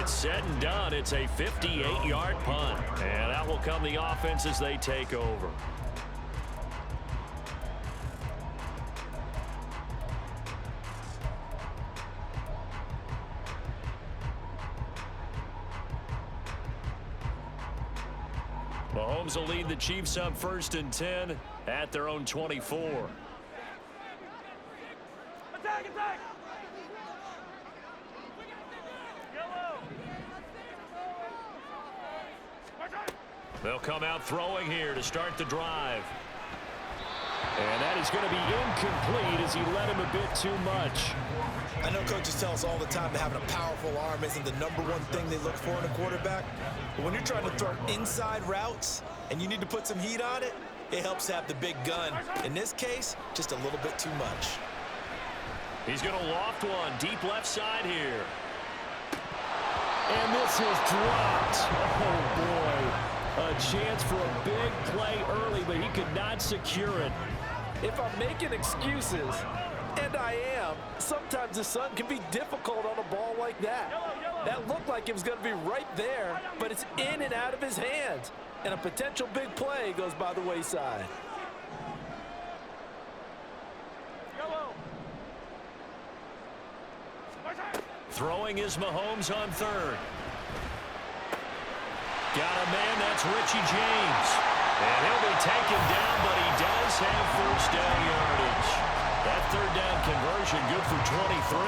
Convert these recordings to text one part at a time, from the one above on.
it's said and done, it's a 58-yard punt. And out will come the offense as they take over. Mahomes will lead the Chiefs up 1st and 10 at their own 24. Attack, attack! They'll come out throwing here to start the drive. And that is going to be incomplete as he led him a bit too much. I know coaches tell us all the time that having a powerful arm isn't the #1 thing they look for in a quarterback. But when you're trying to throw inside routes and you need to put some heat on it, it helps have the big gun. In this case, just a little bit too much. He's going to loft one deep left side here. And this is dropped. Oh, boy. A chance for a big play early, but he could not secure it. If I'm making excuses, and I am, sometimes the sun can be difficult on a ball like that. That looked like it was going to be right there, but it's in and out of his hands. And a potential big play goes by the wayside. Throwing is Mahomes on 3rd. Got a man, that's Richie James. And he'll be taken down, but he does have 1st down yardage. That 3rd down conversion good for 23.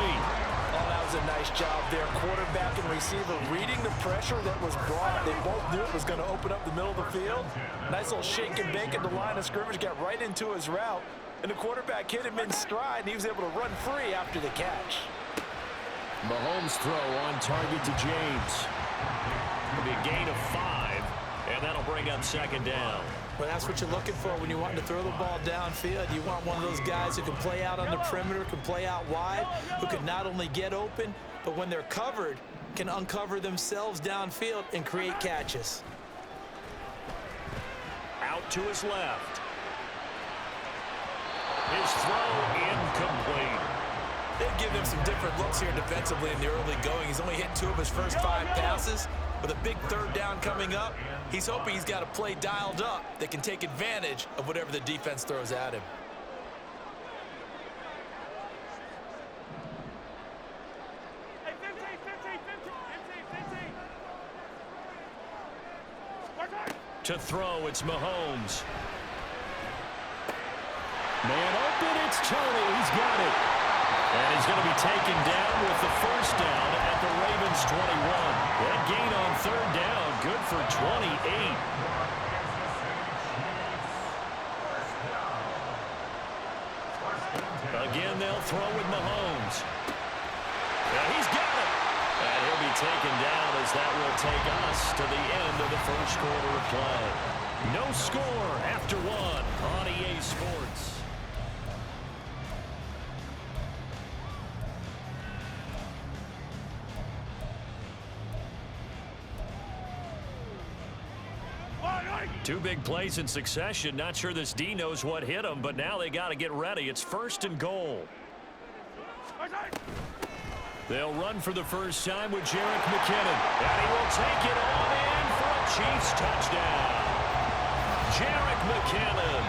Oh, that was a nice job there. Quarterback and receiver reading the pressure that was brought. They both knew it was going to open up the middle of the field. Nice little shake and bake at the line of scrimmage, got right into his route. And the quarterback hit him in stride, and he was able to run free after the catch. Mahomes' throw on target to James. It'll be a gain of 5, and that'll bring up 2nd down. Well, that's what you're looking for when you want to throw the ball downfield. You want one of those guys who can play out on the perimeter, can play out wide, who can not only get open, but when they're covered, can uncover themselves downfield and create catches. Out to his left. His throw incomplete. They've given him some different looks here defensively in the early going. He's only hit 2 of his first 5 passes. With a big 3rd down coming up, he's hoping he's got a play dialed up that can take advantage of whatever the defense throws at him. To throw, it's Mahomes. Man open, it's Tony. He's got it. And he's going to be taken down with the 1st down at the Ravens 21. That gain on 3rd down, good for 28. Again, they'll throw with Mahomes. And he's got it. And he'll be taken down as that will take us to the end of the 1st quarter of play. No score after 1 on EA Sports. Two big plays in succession. Not sure this D knows what hit him, but now they got to get ready. It's 1st and goal. They'll run for the first time with Jerick McKinnon. And he will take it on in for a Chiefs touchdown. Jerick McKinnon,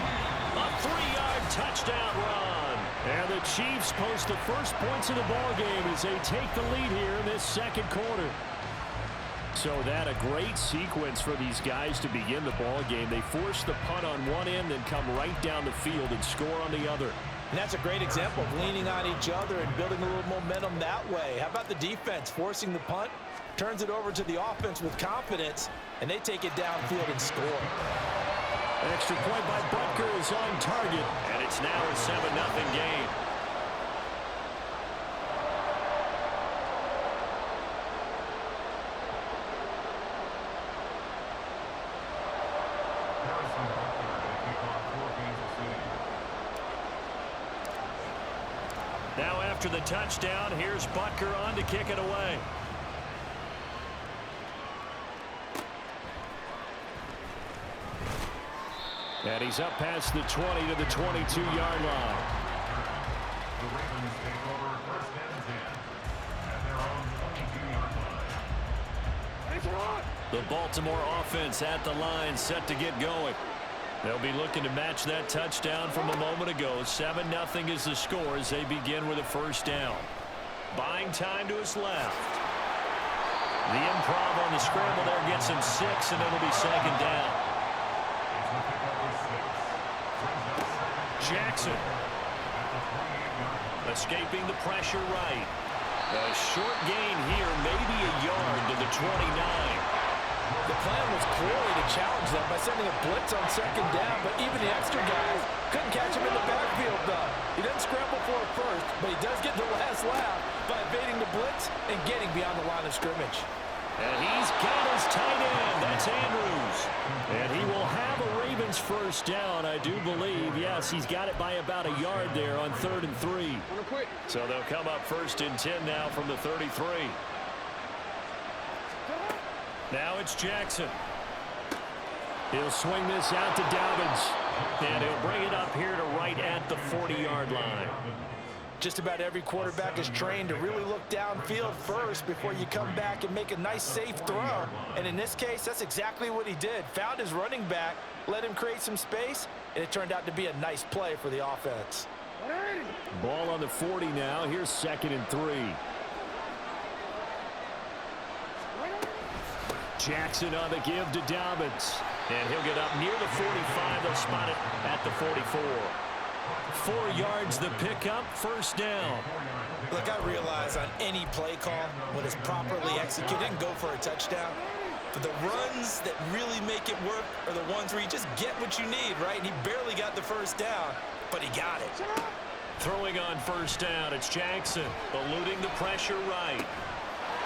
a 3-yard touchdown run. And the Chiefs post the first points of the ballgame as they take the lead here in this 2nd quarter. So that a great sequence for these guys to begin the ball game. They force the punt on one end and come right down the field and score on the other. And that's a great example of leaning on each other and building a little momentum that way. How about the defense forcing the punt, turns it over to the offense with confidence, and they take it downfield and score. An extra point by Butker is on target, and it's now a 7-0 game. Now after the touchdown, here's Butker on to kick it away. And he's up past the 20 to the 22-yard line. The Ravens take over 1st and 10 at their own 22-yard line. The Baltimore offense at the line, set to get going. They'll be looking to match that touchdown from a moment ago. 7-0 is the score as they begin with a first down. Buying time to his left. The improv on the scramble there gets him 6, and it'll be second down. Jackson. Escaping the pressure right. A short gain here, maybe a yard to the 29. The plan was clearly to challenge them by sending a blitz on second down, but even the extra guys couldn't catch him in the backfield, though. He doesn't scramble for it first, but he does get the last laugh by evading the blitz and getting beyond the line of scrimmage. And he's got his tight end. That's Andrews. And he will have a Ravens first down, I do believe. Yes, he's got it by about a yard there on 3rd and 3. So they'll come up 1st and 10 now from the 33. Now it's Jackson. He'll swing this out to Dobbins. And he'll bring it up here to right at the 40-yard line. Just about every quarterback is trained to really look downfield first before you come back and make a nice, safe throw. And in this case, that's exactly what he did. Found his running back, let him create some space, and it turned out to be a nice play for the offense. Ball on the 40 now. Here's 2nd and 3. Jackson on the give to Dobbins. And he'll get up near the 45. They'll spot it at the 44. 4 yards the pickup, first down. Look, I realize on any play call, when it's properly executed, and go for a touchdown. But the runs that really make it work are the ones where you just get what you need, right? And he barely got the first down, but he got it. Throwing on first down, it's Jackson, eluding the pressure right.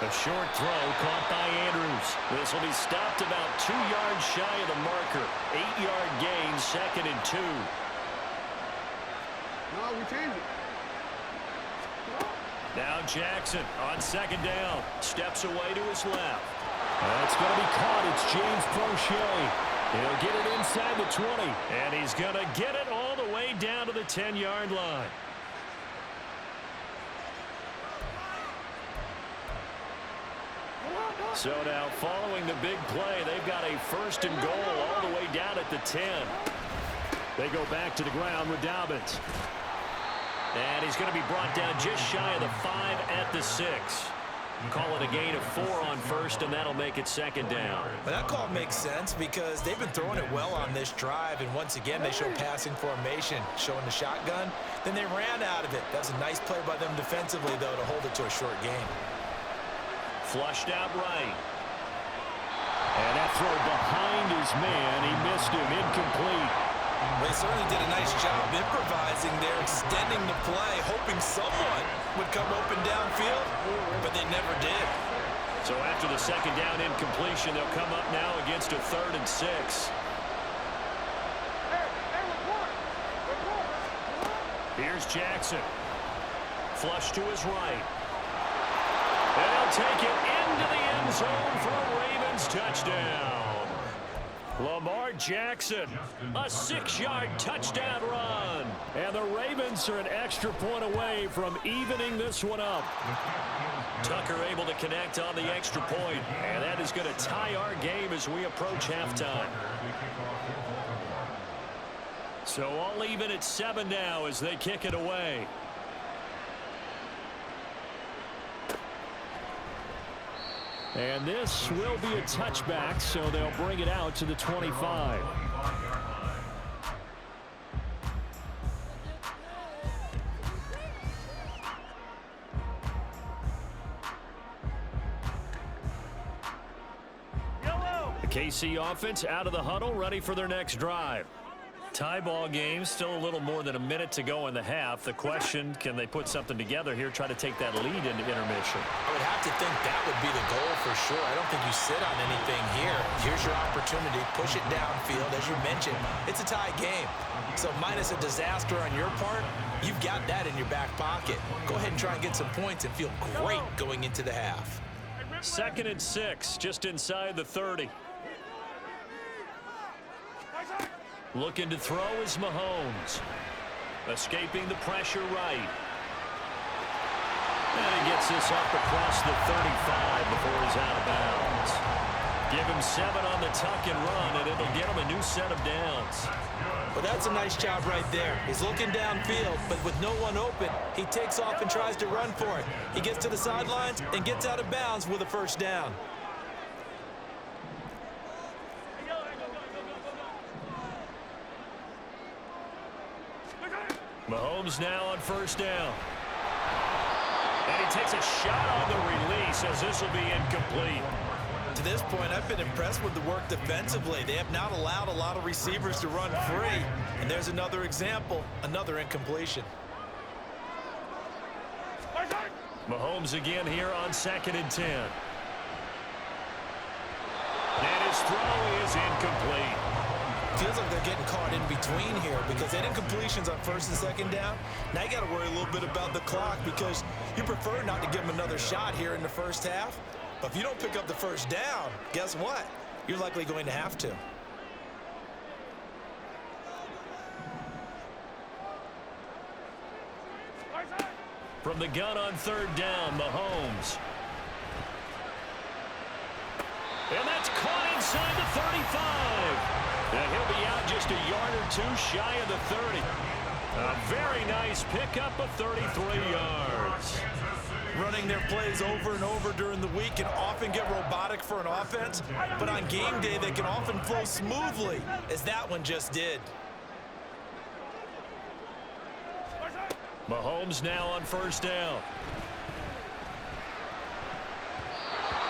A short throw caught by Andrews. This will be stopped about 2 yards shy of the marker. 8-yard gain, 2nd and 2. No, we changed it. Now Jackson on 2nd down. Steps away to his left. It's going to be caught. It's James Prochet. He'll get it inside the 20. And he's going to get it all the way down to the 10-yard line. So now following the big play, they've got a 1st and goal all the way down at the 10. They go back to the ground with Dobbins. And he's going to be brought down just shy of the 5 at the 6. Call it a gain of 4 on 1st, and that'll make it 2nd down. But that call makes sense because they've been throwing it well on this drive, and once again they show passing formation, showing the shotgun. Then they ran out of it. That's a nice play by them defensively, though, to hold it to a short gain. Flushed out right. And that throw behind his man. He missed him. Incomplete. They certainly did a nice job improvising there, extending the play, hoping someone would come open downfield, but they never did. So after the 2nd down incompletion, they'll come up now against a 3rd and 6. Here's Jackson. Flush to his right. And he'll take it into the end zone for a Ravens touchdown. Lamar Jackson, a 6-yard touchdown run. And the Ravens are an extra point away from evening this one up. Tucker able to connect on the extra point, and that is going to tie our game as we approach halftime. So all even at 7 now as they kick it away. And this will be a touchback, so they'll bring it out to the 25. The KC offense out of the huddle, ready for their next drive. Tie ball game, still a little more than a minute to go in the half. The question, can they put something together here, try to take that lead into intermission? I would have to think that would be the goal for sure. I don't think you sit on anything here. Here's your opportunity. Push it downfield. As you mentioned, it's a tie game. So minus a disaster on your part, you've got that in your back pocket. Go ahead and try and get some points and feel great going into the half. 2nd and 6, just inside the 30. Looking to throw is Mahomes. Escaping the pressure right. And he gets this up across the 35 before he's out of bounds. Give him 7 on the tuck and run, and it'll get him a new set of downs. Well, that's a nice job right there. He's looking downfield, but with no one open, he takes off and tries to run for it. He gets to the sidelines and gets out of bounds with a first down. Mahomes now on first down. And he takes a shot on the release as this will be incomplete. To this point, I've been impressed with the work defensively. They have not allowed a lot of receivers to run free. And there's another example, another incompletion. Mahomes again here on 2nd and 10. And his throw is incomplete. Feels like they're getting caught in between here because they had incompletions on 1st and 2nd down. Now you got to worry a little bit about the clock because you prefer not to give them another shot here in the first half. But if you don't pick up the first down, guess what? You're likely going to have to. From the gun on 3rd down, Mahomes. And that's caught inside the 35. And he'll be out just a yard or 2 shy of the 30. A very nice pickup of 33 yards. Running their plays over and over during the week can often get robotic for an offense, but on game day they can often flow smoothly, as that one just did. Mahomes now on 1st down.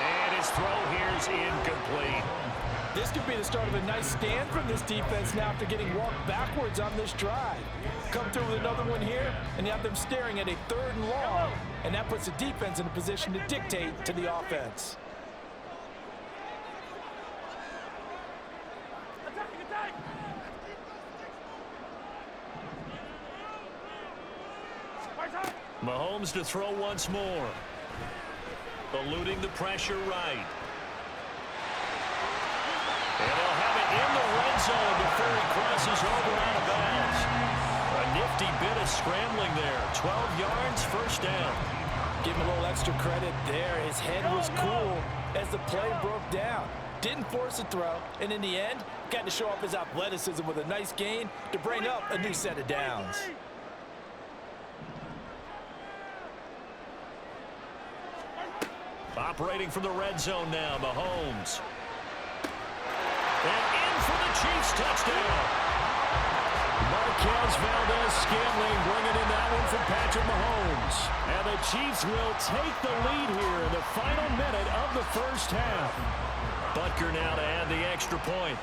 And his throw here is incomplete. This could be the start of a nice stand from this defense now after getting walked backwards on this drive. Come through with another one here, and you have them staring at a 3rd and long, and that puts the defense in a position to dictate to the offense. Mahomes to throw once more. Eluding the pressure right. And they'll have it in the red zone before he crosses over out of bounds. A nifty bit of scrambling there. 12 yards, first down. Give him a little extra credit there. His head was cool as the play broke down. Didn't force a throw, and in the end, got to show off his athleticism with a nice gain to bring up a new set of downs. Operating from the red zone now, Mahomes. And in for the Chiefs touchdown. Marquez Valdez-Scantling bringing in that one from Patrick Mahomes. And the Chiefs will take the lead here in the final minute of the first half. Butker now to add the extra point.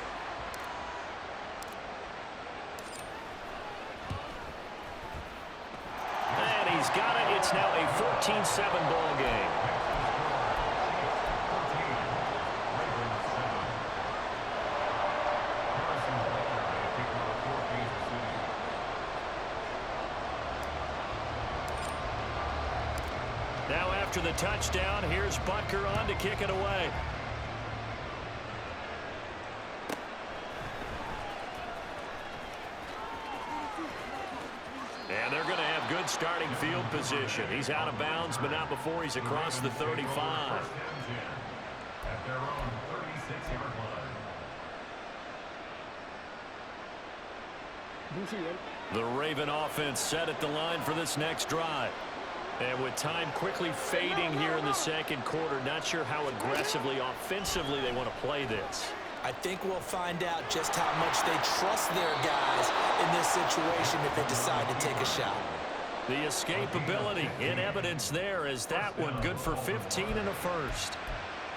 And he's got it. It's now a 14-7 ball game. Now after the touchdown, here's Butker on to kick it away. And they're going to have good starting field position. He's out of bounds, but not before he's across the 35. At their own 36-yard line. The Raven offense set at the line for this next drive. And with time quickly fading here in the second quarter, not sure how aggressively, offensively they want to play this. I think we'll find out just how much they trust their guys in this situation if they decide to take a shot. The escapability in evidence there is that one good for 15 and a first.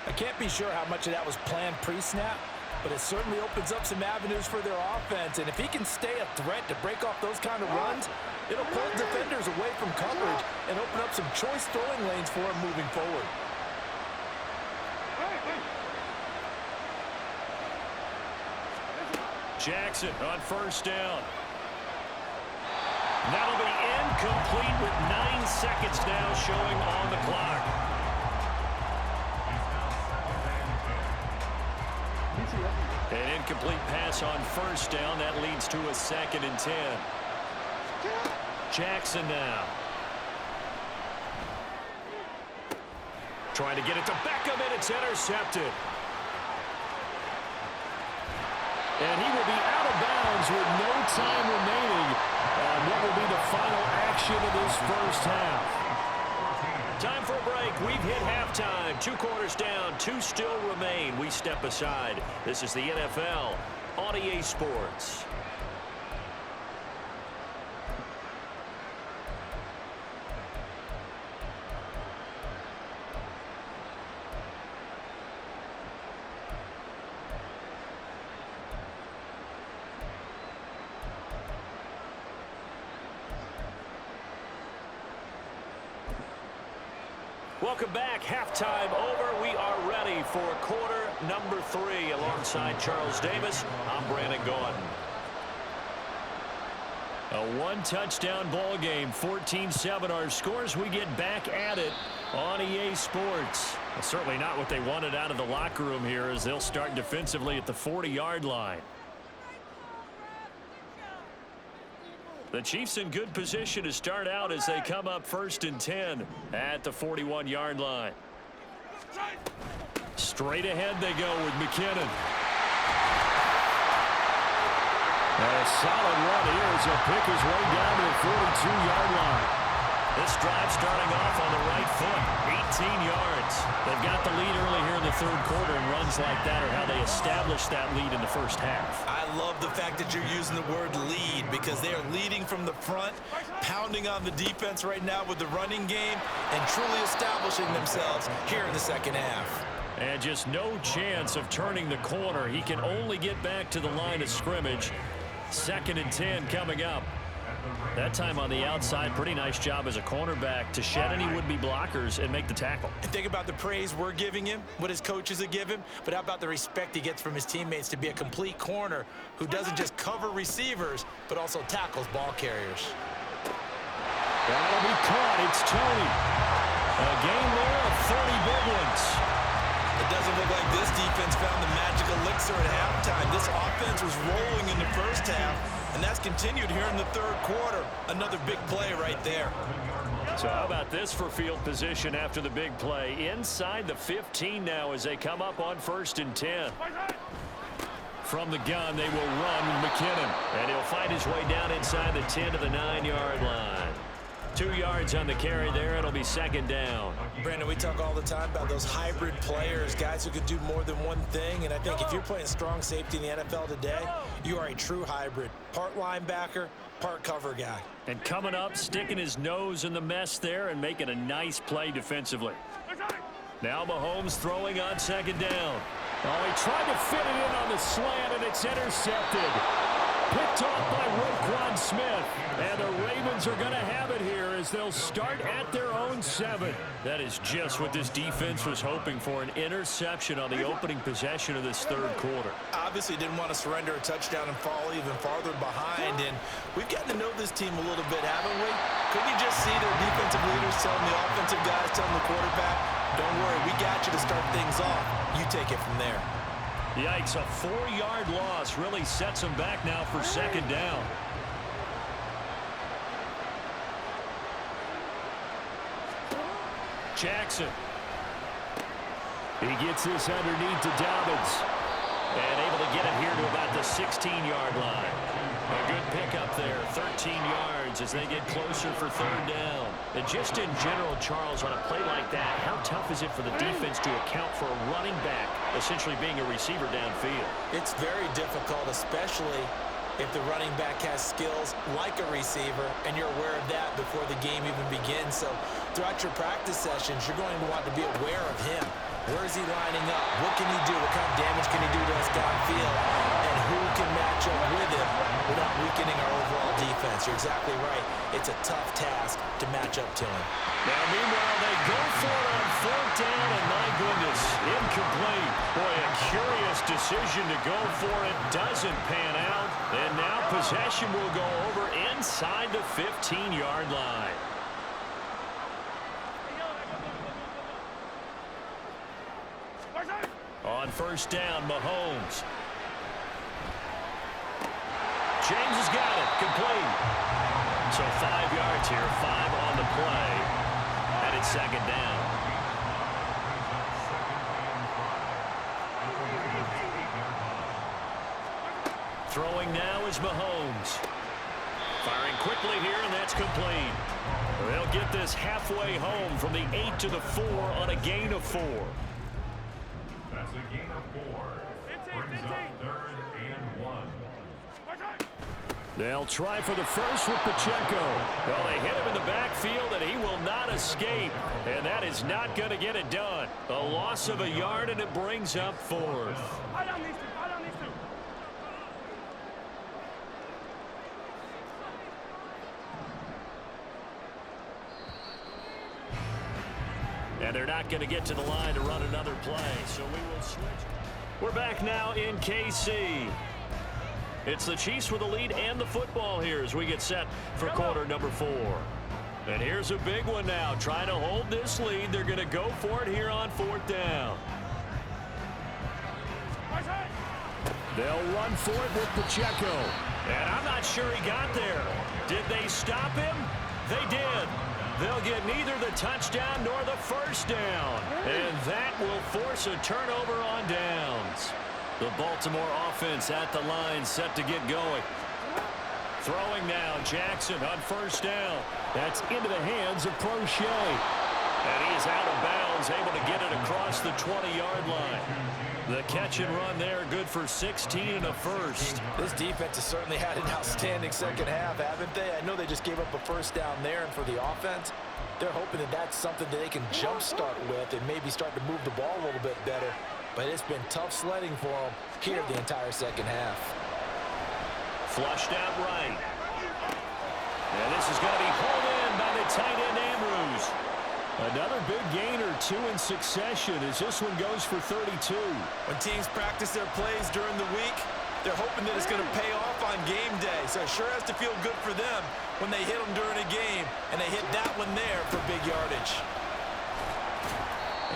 I can't be sure how much of that was planned pre-snap, but it certainly opens up some avenues for their offense. And if he can stay a threat to break off those kind of runs, it'll pull defenders away from coverage and open up some choice throwing lanes for him moving forward. Jackson on first down. That'll be incomplete with 9 seconds now showing on the clock. An incomplete pass on first down. That leads to a 2nd and 10. Jackson now. Trying to get it to Beckham, and it's intercepted. And he will be out of bounds with no time remaining on what will be the final action of this first half. Time for a break. We've hit halftime. 2 quarters down. 2 still remain. We step aside. This is the NFL on EA Sports. Welcome back. Halftime over. We are ready for quarter number 3. Alongside Charles Davis, I'm Brandon Gaudin. A 1-touchdown ball game. 14-7 our scores. We get back at it on EA Sports. Well, certainly not what they wanted out of the locker room here, as they'll start defensively at the 40-yard line. The Chiefs in good position to start out as they come up 1st and 10 at the 41-yard line. Straight ahead they go with McKinnon. And a solid run here as he'll pick his way down to the 42-yard line. This drive starting off on the right foot, 18 yards. They've got the lead early here in the 3rd quarter, and runs like that are how they establish that lead in the first half. I love the fact that you're using the word lead, because they are leading from the front, pounding on the defense right now with the running game, and truly establishing themselves here in the 2nd half. And just no chance of turning the corner. He can only get back to the line of scrimmage. 2nd and 10 coming up. That time on the outside, pretty nice job as a cornerback to shed any would-be blockers and make the tackle. And think about the praise we're giving him, what his coaches have given him, but how about the respect he gets from his teammates to be a complete corner who doesn't just cover receivers, but also tackles ball carriers. That'll be caught. It's Tony. A game there of 30 big ones. It doesn't look like this defense found the magic elixir at halftime. This offense was rolling in the first half, and that's continued here in the 3rd quarter. Another big play right there. So how about this for field position after the big play? Inside the 15 now as they come up on 1st and 10. From the gun, they will run with McKinnon. And he'll find his way down inside the 10 to the 9-yard line. 2 yards on the carry there. It'll be 2nd down. Brandon, we talk all the time about those hybrid players, guys who could do more than one thing. And I think if you're playing strong safety in the NFL today, you are a true hybrid. Part linebacker, part cover guy. And coming up, sticking his nose in the mess there and making a nice play defensively. Now Mahomes throwing on 2nd down. Oh, he tried to fit it in on the slant, and it's intercepted. Picked off by Roquan Smith. And the Ravens are going to have it here as they'll start at their own 7. That is just what this defense was hoping for, an interception on the opening possession of this 3rd quarter. Obviously didn't want to surrender a touchdown and fall even farther behind. And we've gotten to know this team a little bit, haven't we? Couldn't you just see their defensive leaders telling the offensive guys, telling the quarterback, don't worry, we got you to start things off. You take it from there. Yikes, a 4-yard loss really sets them back now for 2nd down. Jackson. He gets this underneath to Dobbins. And able to get it here to about the 16-yard line. A good pickup there, 13 yards as they get closer for 3rd down. And just in general, Charles, on a play like that, how tough is it for the defense to account for a running back essentially being a receiver downfield? It's very difficult, especially if the running back has skills like a receiver, and you're aware of that before the game even begins. So throughout your practice sessions, you're going to want to be aware of him. Where is he lining up? What can he do? What kind of damage can he do to us downfield? And who can match up with him without weakening our overall defense? You're exactly right. It's a tough task to match up to him. Now, meanwhile, they go for it on 4th down, and my goodness, incomplete. Boy, a curious decision to go for it. Doesn't pan out. And now possession will go over inside the 15-yard line. On 1st down, Mahomes. James has got it. Complete. So 5 yards here, 5 on the play. And it's 2nd down. Throwing now is Mahomes. Firing quickly here, and that's complete. They'll get this halfway home from the 8 to the 4 on a gain of 4. That's a gain of 4. Brings up 3rd and 1. They'll try for the first with Pacheco. Well, they hit him in the backfield, and he will not escape. And that is not going to get it done. A loss of a yard, and it brings up 4th. And they're not going to get to the line to run another play, so we will switch. We're back now in KC. It's the Chiefs with the lead and the football here as we get set for quarter number 4. And here's a big one now. Trying to hold this lead. They're going to go for it here on 4th down. They'll run for it with Pacheco. And I'm not sure he got there. Did they stop him? They did. They'll get neither the touchdown nor the first down. And that will force a turnover on downs. The Baltimore offense at the line set to get going. Throwing now, Jackson on first down. That's into the hands of Prochet. And he is out of bounds, able to get it across the 20-yard line. The catch and run there, good for 16 and a first. This defense has certainly had an outstanding second half, haven't they? I know they just gave up a first down there, and for the offense, they're hoping that that's something that they can jumpstart with and maybe start to move the ball a little bit better. But it's been tough sledding for them here the entire second half. Flushed out right. And this is going to be hauled in by the tight end Andrews. Another big gain or 2 in succession as this one goes for 32. When teams practice their plays during the week, they're hoping that it's going to pay off on game day. So it sure has to feel good for them when they hit them during a game, and they hit that one there for big yardage.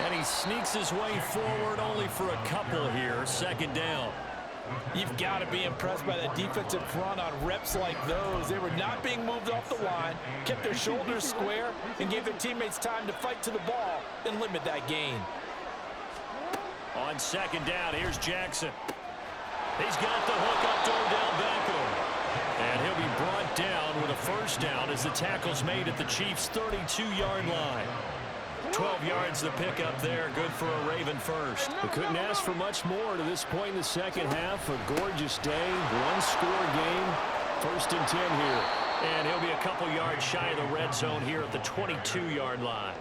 And he sneaks his way forward only for a couple here. Second down. You've got to be impressed by that defensive front on reps like those. They were not being moved off the line, kept their shoulders square, and gave their teammates time to fight to the ball and limit that gain. On second down, here's Jackson. He's got the hook up to Odell Beckham. And he'll be brought down with a first down as the tackle's made at the Chiefs' 32-yard line. 12 yards to pick up there. Good for a Raven first. We couldn't ask for much more to this point in the second half. A gorgeous day. One-score game. 1st and 10 here. And he'll be a couple yards shy of the red zone here at the 22-yard line.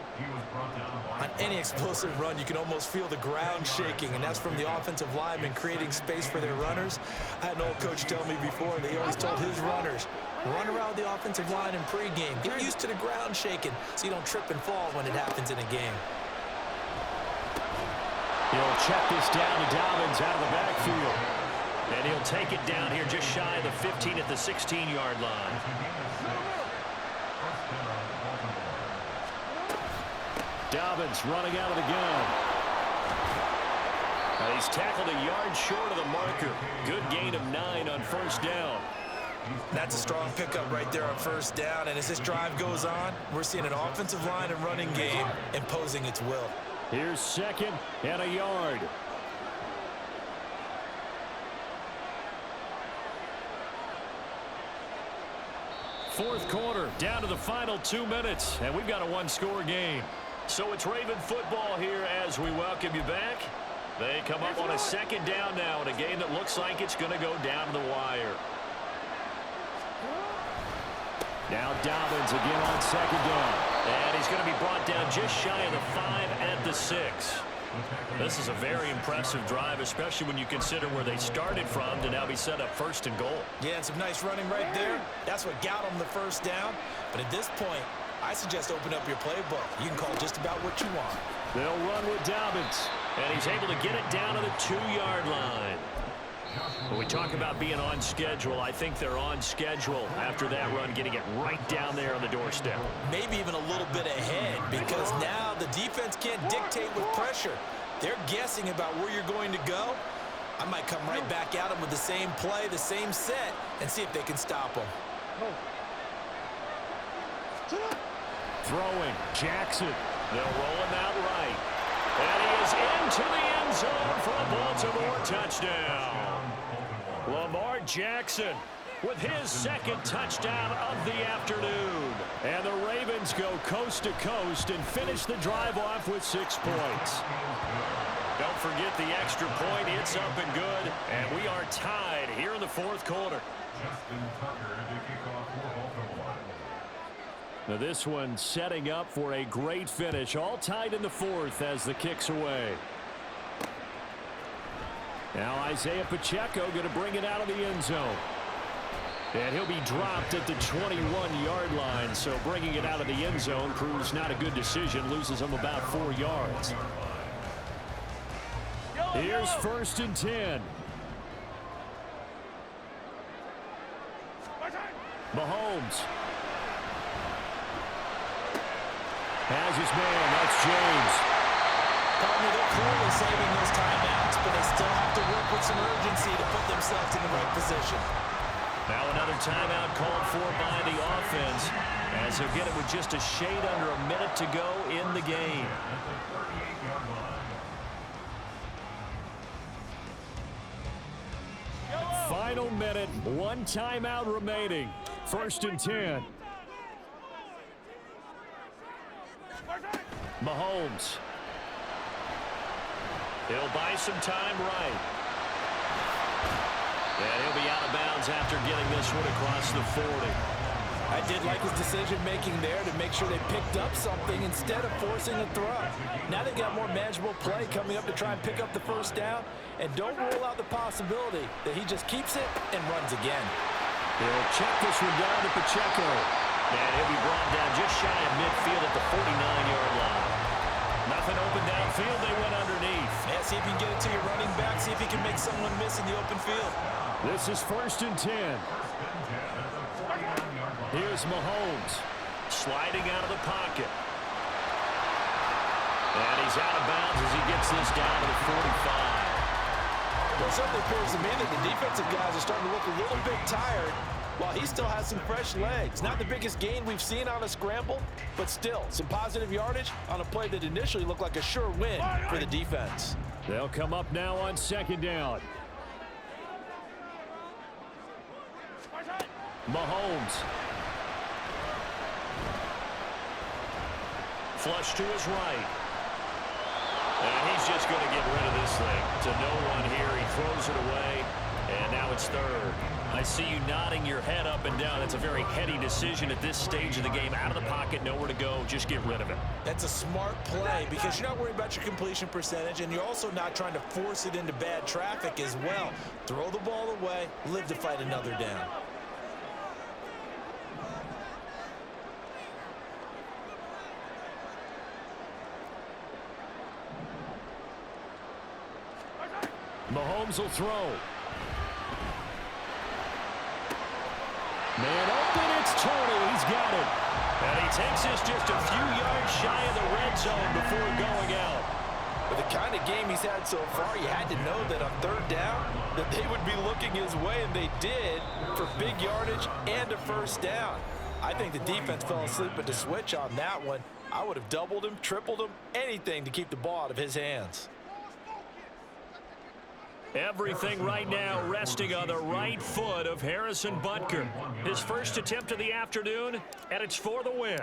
On any explosive run, you can almost feel the ground shaking, and that's from the offensive linemen creating space for their runners. I had an old coach tell me before that he always told his runners, run around the offensive line in pregame. Get used to the ground shaking so you don't trip and fall when it happens in a game. He'll check this down to Dobbins out of the backfield. And he'll take it down here just shy of the 15 at the 16-yard line. Dobbins running out of the gun. Now he's tackled a yard short of the marker. Good gain of 9 on first down. That's a strong pickup right there on first down. And as this drive goes on, we're seeing an offensive line and running game imposing its will. Here's 2nd and a yard. Fourth quarter, down to the final 2 minutes, and we've got a one-score game. So it's Raven football here as we welcome you back. They come up on a second down now in a game that looks like it's going to go down to the wire. Now Dobbins again on second down. And he's going to be brought down just shy of the 5 at the 6. This is a very impressive drive, especially when you consider where they started from to now be set up 1st and goal. Yeah, and some nice running right there. That's what got them the first down. But at this point, I suggest open up your playbook. You can call just about what you want. They'll run with Dobbins. And he's able to get it down to the 2-yard line. When we talk about being on schedule, I think they're on schedule after that run, getting it right down there on the doorstep. Maybe even a little bit ahead, because now the defense can't dictate with pressure. They're guessing about where you're going to go. I might come right back at them with the same play, the same set, and see if they can stop them. Throwing, Jackson. They'll roll him out right. And he is into the end zone for a Baltimore touchdown. Lamar Jackson with his second touchdown of the afternoon. And the Ravens go coast to coast and finish the drive off with 6 points. Don't forget the extra point. It's up and good. And we are tied here in the fourth quarter. Justin Tucker to kick off for Baltimore. Now this one setting up for a great finish. All tied in the fourth as the kick's away. Now Isaiah Pacheco going to bring it out of the end zone. And he'll be dropped at the 21-yard line. So bringing it out of the end zone proves not a good decision. Loses him about 4 yards. Here's 1st and 10. Mahomes has his man. That's James. Partner, they're clearly saving those timeouts, but they still have to work with some urgency to put themselves in the right position. Now another timeout called for by the offense, as he'll get it with just a shade under a minute to go in the game. Final minute, 1 timeout remaining. 1st and 10. Mahomes. He'll buy some time right. And he'll be out of bounds after getting this one across the 40. I did like his decision-making there to make sure they picked up something instead of forcing a throw. Now they've got more manageable play coming up to try and pick up the first down. And don't rule out the possibility that he just keeps it and runs again. He'll check this one down to Pacheco. And he'll be brought down just shy of midfield at the 49-yard line. Nothing open downfield. They went underneath. Yeah, see if you can get it to your running back. See if you can make someone miss in the open field. This is 1st and 10. Here's Mahomes sliding out of the pocket. And he's out of bounds as he gets this down to the 45. Well, it certainly appears to me that the defensive guys are starting to look a little bit tired while he still has some fresh legs. Not the biggest gain we've seen on a scramble, but still some positive yardage on a play that initially looked like a sure win for the defense. They'll come up now on 2nd down. Mahomes. Flush to his right. And he's just going to get rid of this thing. To no one here. He throws it away. And now it's 3rd. I see you nodding your head up and down. It's a very heady decision at this stage of the game. Out of the pocket, nowhere to go. Just get rid of it. That's a smart play because you're not worried about your completion percentage, and you're also not trying to force it into bad traffic as well. Throw the ball away, live to fight another down. Mahomes will throw. Man open, it's Tony. He's got it. And he takes this just a few yards shy of the red zone before going out. With the kind of game he's had so far, you had to know that on 3rd down that they would be looking his way, and they did for big yardage and a first down. I think the defense fell asleep at the switch on that one. I would have doubled him, tripled him, anything to keep the ball out of his hands. Everything right now resting on the right foot of Harrison Butker. His first attempt of the afternoon, and it's for the win.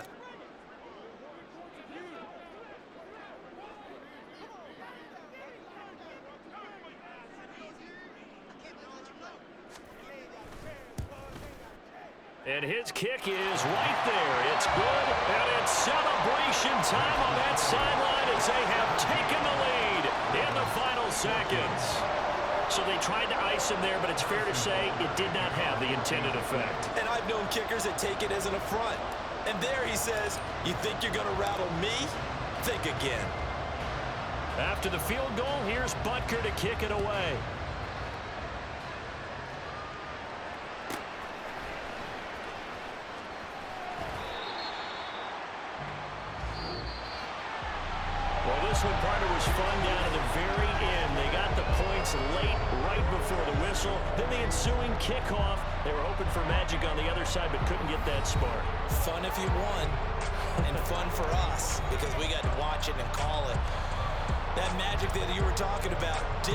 And his kick is right there. It's good, and it's celebration time on that sideline as they have taken the lead in the final seconds. So they tried to ice him there, but it's fair to say it did not have the intended effect. And I've known kickers that take it as an affront. And there he says, you think you're going to rattle me? Think again. After the field goal, here's Butker to kick it away. Well, this one, partner, was fun down to the very end. They got the points late, right before the whistle. Then the ensuing kickoff. They were hoping for magic on the other side, but couldn't get that spark. Fun if you won, and fun for us, because we got to watch it and call it. That magic that you were talking about didn't